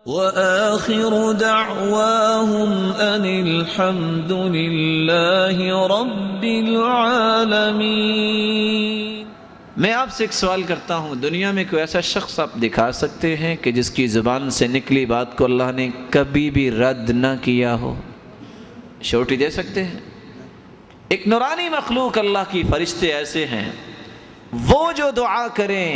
وآخر دعواهم أن الحمد لله رب العالمین۔ میں آپ سے ایک سوال کرتا ہوں، دنیا میں کوئی ایسا شخص آپ دکھا سکتے ہیں کہ جس کی زبان سے نکلی بات کو اللہ نے کبھی بھی رد نہ کیا ہو؟ شورٹی دے سکتے ہیں؟ ایک نورانی مخلوق اللہ کی فرشتے ایسے ہیں، وہ جو دعا کریں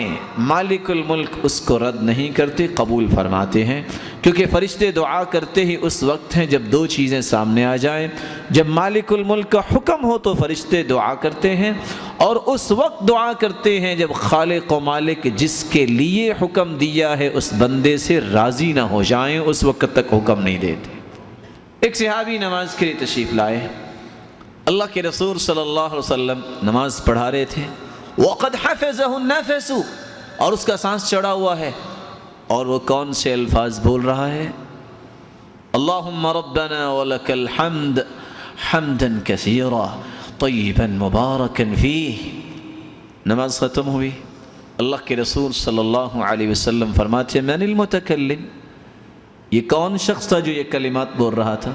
مالک الملک اس کو رد نہیں کرتے، قبول فرماتے ہیں، کیونکہ فرشتے دعا کرتے ہی اس وقت ہیں جب دو چیزیں سامنے آ جائیں۔ جب مالک الملک کا حکم ہو تو فرشتے دعا کرتے ہیں، اور اس وقت دعا کرتے ہیں جب خالق و مالک جس کے لیے حکم دیا ہے اس بندے سے راضی نہ ہو جائیں، اس وقت تک حکم نہیں دیتے۔ ایک صحابی نماز کے لیے تشریف لائے، اللہ کے رسول صلی اللہ علیہ وسلم نماز پڑھا رہے تھے، وَقَدْ حَفِظَهُ النَّفَسُ، اور اس کا سانس چڑھا ہوا ہے، اور وہ کون سے الفاظ بول رہا ہے؟ اللہم ربنا وَلَكَ الْحَمْدِ حَمْدًا كَثِيرًا طَيِّبًا مُبَارَكًا فِيهِ۔ نماز ختم ہوئی، اللہ کے رسول صلی اللہ علیہ وسلم فرماتے ہیں من المتکلم، یہ کون شخص تھا جو یہ کلمات بول رہا تھا؟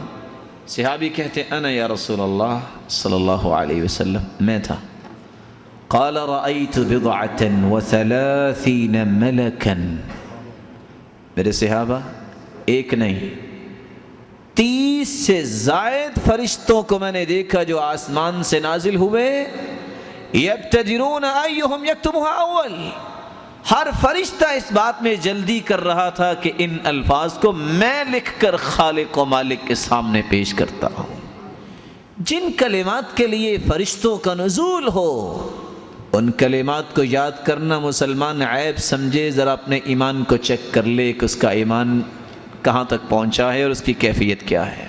صحابی کہتے ہیں انا یا رسول اللہ صلی اللہ علیہ وسلم، میں تھا۔ قال رأيت بضعة وثلاثين ملكا، میرے صحابہ ایک نہیں 30 سے زائد فرشتوں کو میں نے دیکھا جو آسمان سے نازل ہوئے، يبتدرون أيهم يكتبها اول، ہر فرشتہ اس بات میں جلدی کر رہا تھا کہ ان الفاظ کو میں لکھ کر خالق و مالک کے سامنے پیش کرتا ہوں۔ جن کلمات کے لیے فرشتوں کا نزول ہو ان کلمات کو یاد کرنا مسلمان عیب سمجھے، ذرا اپنے ایمان کو چیک کر لے کہ اس کا ایمان کہاں تک پہنچا ہے اور اس کی کیفیت کیا ہے۔